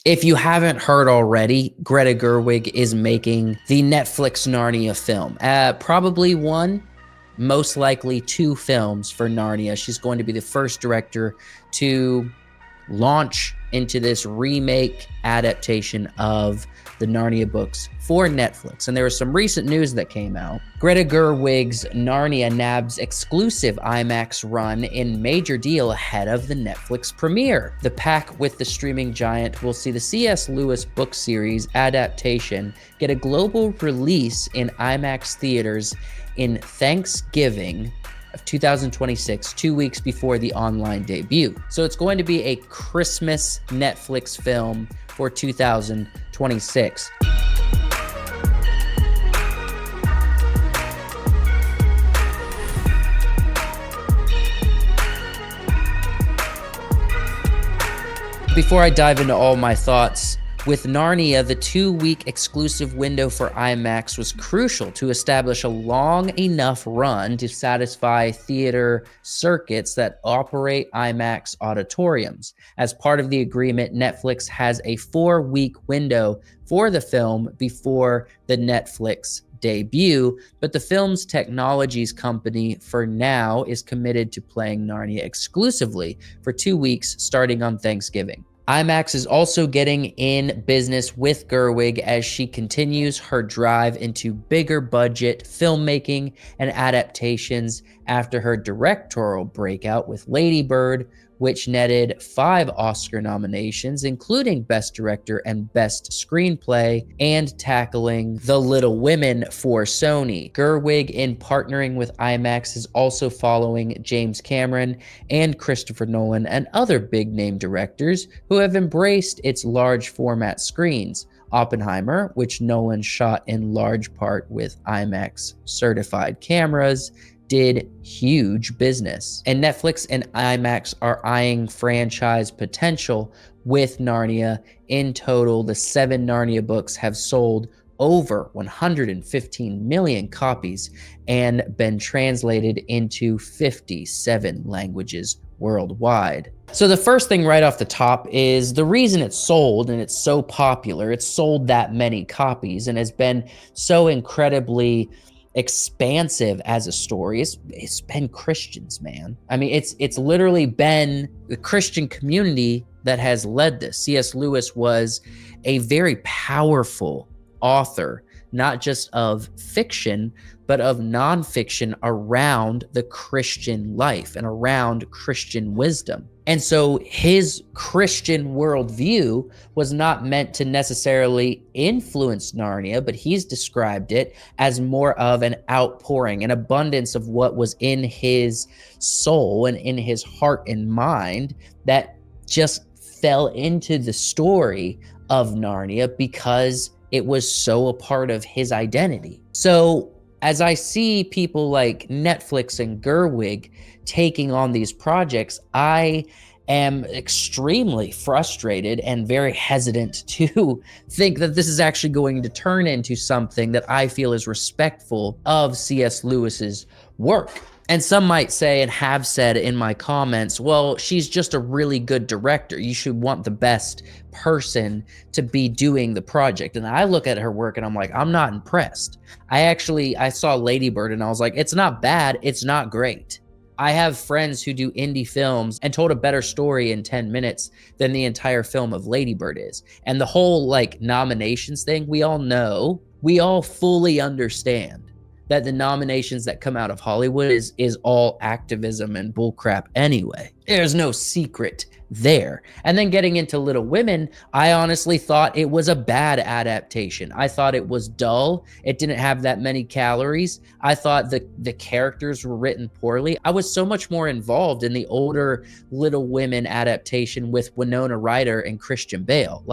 If you haven't heard already, Greta Gerwig is making the Netflix Narnia film. Probably one, most likely two films for Narnia. She's going to be the first director to launch into this remake adaptation of the Narnia books for Netflix. And there was some recent news that came out. Greta Gerwig's Narnia nabs exclusive IMAX run in major deal ahead of the Netflix premiere. The pack with the streaming giant will see the C.S. Lewis book series adaptation get a global release in IMAX theaters in Thanksgiving of 2026, 2 weeks before the online debut. So it's going to be a Christmas Netflix film for 2026. Before I dive into all my thoughts, with Narnia, the 2-week exclusive window for IMAX was crucial to establish a long enough run to satisfy theater circuits that operate IMAX auditoriums. As part of the agreement, Netflix has a 4-week window for the film before the Netflix debut, but the film's technologies company for now is committed to playing Narnia exclusively for 2 weeks starting on Thanksgiving. IMAX is also getting in business with Gerwig as she continues her drive into bigger budget filmmaking and adaptations after her directorial breakout with Lady Bird, which netted 5 Oscar nominations, including Best Director and Best Screenplay, and tackling The Little Women for Sony. Gerwig, in partnering with IMAX, is also following James Cameron and Christopher Nolan and other big-name directors who have embraced its large format screens. Oppenheimer, which Nolan shot in large part with IMAX certified cameras, did huge business. And Netflix and IMAX are eyeing franchise potential with Narnia. In total, the 7 Narnia books have sold over 115 million copies and been translated into 57 languages worldwide. So the first thing right off the top is the reason it's sold and it's so popular, it's sold that many copies and has been so incredibly expansive as a story. It's been Christians, man. I mean, it's literally been the Christian community that has led this. C.S. Lewis was a very powerful author, not just of fiction, but of nonfiction around the Christian life and around Christian wisdom. And so his Christian worldview was not meant to necessarily influence Narnia, but he's described it as more of an outpouring, an abundance of what was in his soul and in his heart and mind that just fell into the story of Narnia because it was so a part of his identity. So as I see people like Netflix and Gerwig taking on these projects, I am extremely frustrated and very hesitant to think that this is actually going to turn into something that I feel is respectful of C.S. Lewis's work. And some might say, and have said in my comments, well, she's just a really good director. You should want the best person to be doing the project. And I look at her work and I'm like, I'm not impressed. I saw Lady Bird and I was like, it's not bad, it's not great. I have friends who do indie films and told a better story in 10 minutes than the entire film of Lady Bird is. And the whole nominations thing, we all fully understand that the nominations that come out of Hollywood is all activism and bullcrap anyway. There's no secret there. And then getting into Little Women, I honestly thought it was a bad adaptation. I thought it was dull. It didn't have that many calories. I thought the characters were written poorly. I was so much more involved in the older Little Women adaptation with Winona Ryder and Christian Bale.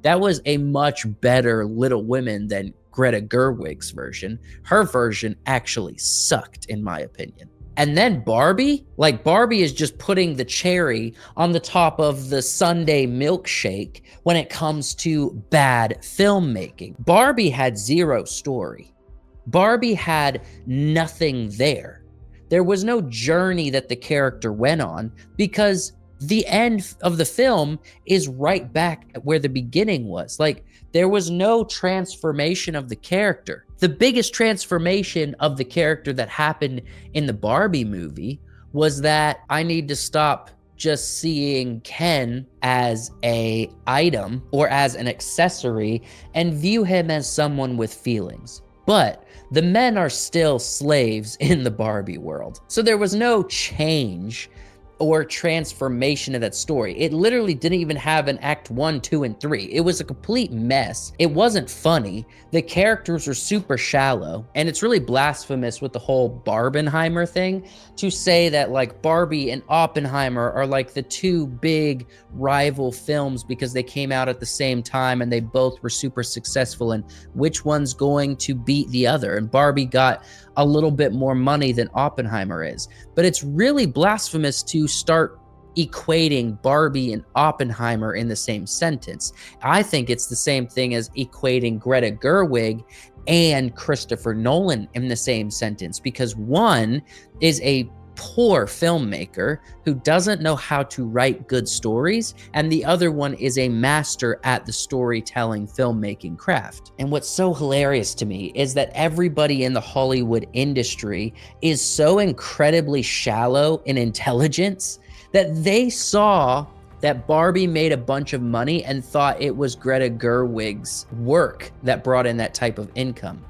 That was a much better Little Women than Greta Gerwig's version. Her version actually sucked, in my opinion. And then Barbie? Barbie is just putting the cherry on the top of the Sunday milkshake when it comes to bad filmmaking. Barbie had zero story. Barbie had nothing there. There was no journey that the character went on because the end of the film is right back at where the beginning was. Like, there was no transformation of the character. The biggest transformation of the character that happened in the Barbie movie was that I need to stop just seeing Ken as a item or as an accessory and view him as someone with feelings. But the men are still slaves in the Barbie world. So there was no change or transformation of that story. It literally didn't even have an act 1, 2, and 3. It was a complete mess. It wasn't funny. The characters were super shallow. And it's really blasphemous with the whole Barbenheimer thing to say that like Barbie and Oppenheimer are like the two big rival films because they came out at the same time and they both were super successful, and which one's going to beat the other. And Barbie got a little bit more money than Oppenheimer is. But it's really blasphemous to start equating Barbie and Oppenheimer in the same sentence. I think it's the same thing as equating Greta Gerwig and Christopher Nolan in the same sentence, because one is a poor filmmaker who doesn't know how to write good stories, and the other one is a master at the storytelling filmmaking craft. And what's so hilarious to me is that everybody in the Hollywood industry is so incredibly shallow in intelligence that they saw that Barbie made a bunch of money and thought it was Greta Gerwig's work that brought in that type of income.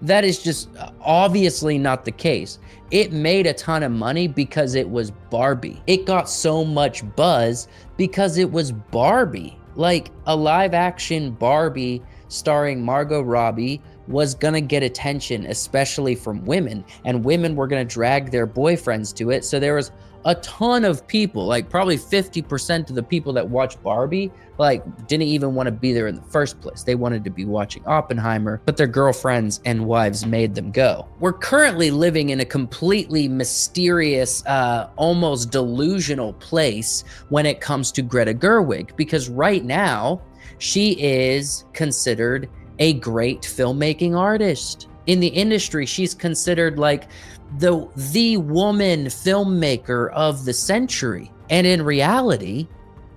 That is just obviously not the case. It made a ton of money because it was Barbie. It got so much buzz because it was Barbie. Like, a live action Barbie starring Margot Robbie was gonna get attention, especially from women, and women were gonna drag their boyfriends to it. So there was a ton of people, like probably 50% of the people that watched Barbie, like didn't even want to be there in the first place. They wanted to be watching Oppenheimer, but their girlfriends and wives made them go. We're currently living in a completely mysterious, almost delusional place when it comes to Greta Gerwig, because right now she is considered a great filmmaking artist. In the industry, she's considered like the woman filmmaker of the century. And in reality,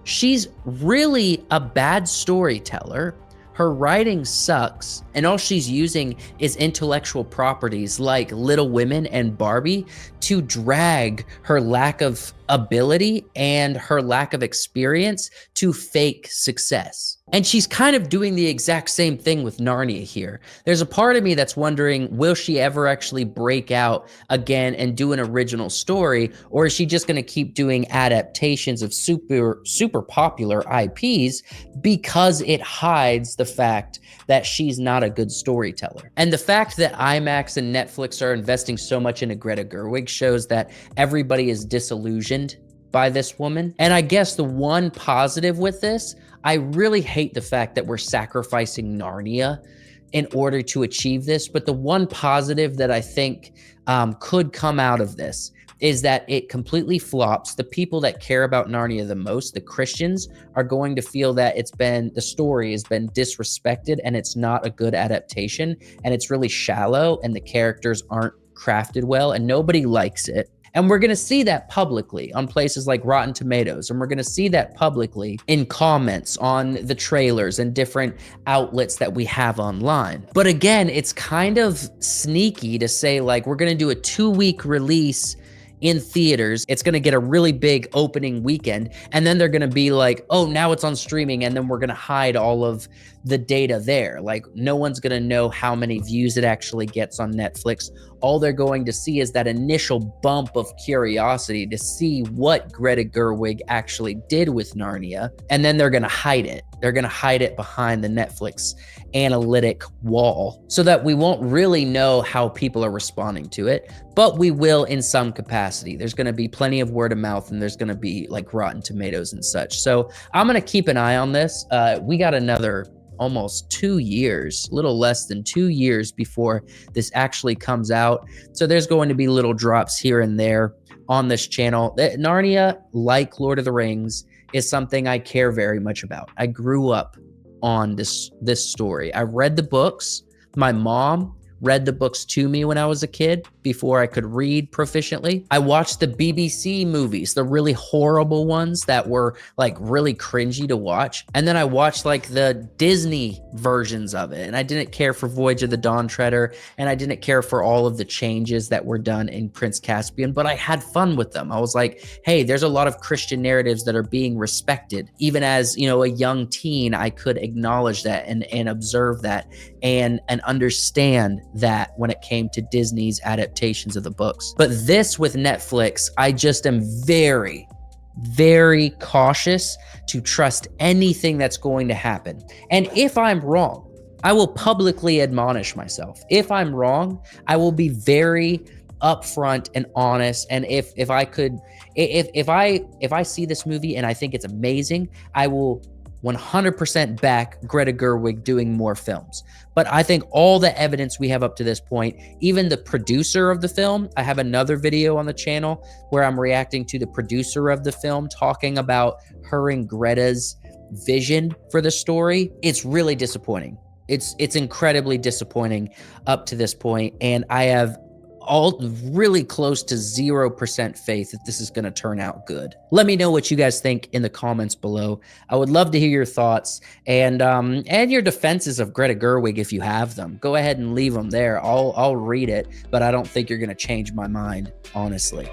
she's really a bad storyteller. Her writing sucks, and all she's using is intellectual properties like Little Women and Barbie to drag her lack of ability and her lack of experience to fake success. And she's kind of doing the exact same thing with Narnia here. There's a part of me that's wondering, will she ever actually break out again and do an original story, or is she just going to keep doing adaptations of super popular IPs because it hides the fact that she's not a good storyteller? And the fact that IMAX and Netflix are investing so much into Greta Gerwig shows that everybody is disillusioned by this woman. And I guess the one positive with this, I really hate the fact that we're sacrificing Narnia in order to achieve this. But the one positive that I think could come out of this is that it completely flops. The people that care about Narnia the most, the Christians, are going to feel that the story has been disrespected and it's not a good adaptation, and it's really shallow and the characters aren't crafted well and nobody likes it. And we're going to see that publicly on places like Rotten Tomatoes. And we're going to see that publicly in comments on the trailers and different outlets that we have online. But again, it's kind of sneaky to say, like, we're going to do a 2-week release in theaters. It's going to get a really big opening weekend. And then they're going to be like, oh, now it's on streaming. And then we're going to hide all of the data there. Like, no one's going to know how many views it actually gets on Netflix. All they're going to see is that initial bump of curiosity to see what Greta Gerwig actually did with Narnia. And then they're going to hide it. They're going to hide it behind the Netflix analytic wall so that we won't really know how people are responding to it, but we will in some capacity. There's going to be plenty of word of mouth, and there's going to be like Rotten Tomatoes and such. So I'm going to keep an eye on this. We got another almost 2 years, a little less than 2 years before this actually comes out. So there's going to be little drops here and there on this channel. Narnia, like Lord of the Rings, is something I care very much about. I grew up on this story. I read the books. My mom read the books to me when I was a kid before I could read proficiently. I watched the BBC movies, the really horrible ones that were like really cringy to watch. And then I watched like the Disney versions of it. And I didn't care for Voyage of the Dawn Treader. And I didn't care for all of the changes that were done in Prince Caspian, but I had fun with them. I was like, hey, there's a lot of Christian narratives that are being respected. Even as, you know, a young teen, I could acknowledge that and observe that and understand that when it came to Disney's adaptations of the books. But this with Netflix, I just am very, very cautious to trust anything that's going to happen. And if I'm wrong, I will publicly admonish myself. If I'm wrong, I will be very upfront and honest. And if I see this movie and I think it's amazing, I will 100% back Greta Gerwig doing more films. But I think all the evidence we have up to this point, even the producer of the film, I have another video on the channel where I'm reacting to the producer of the film talking about her and Greta's vision for the story. It's really disappointing. It's incredibly disappointing up to this point, and I have all really close to 0% faith that this is going to turn out good. Let me know what you guys think in the comments below. I would love to hear your thoughts and your defenses of Greta Gerwig if you have them. Go ahead and leave them there. I'll read it, but I don't think you're going to change my mind, honestly.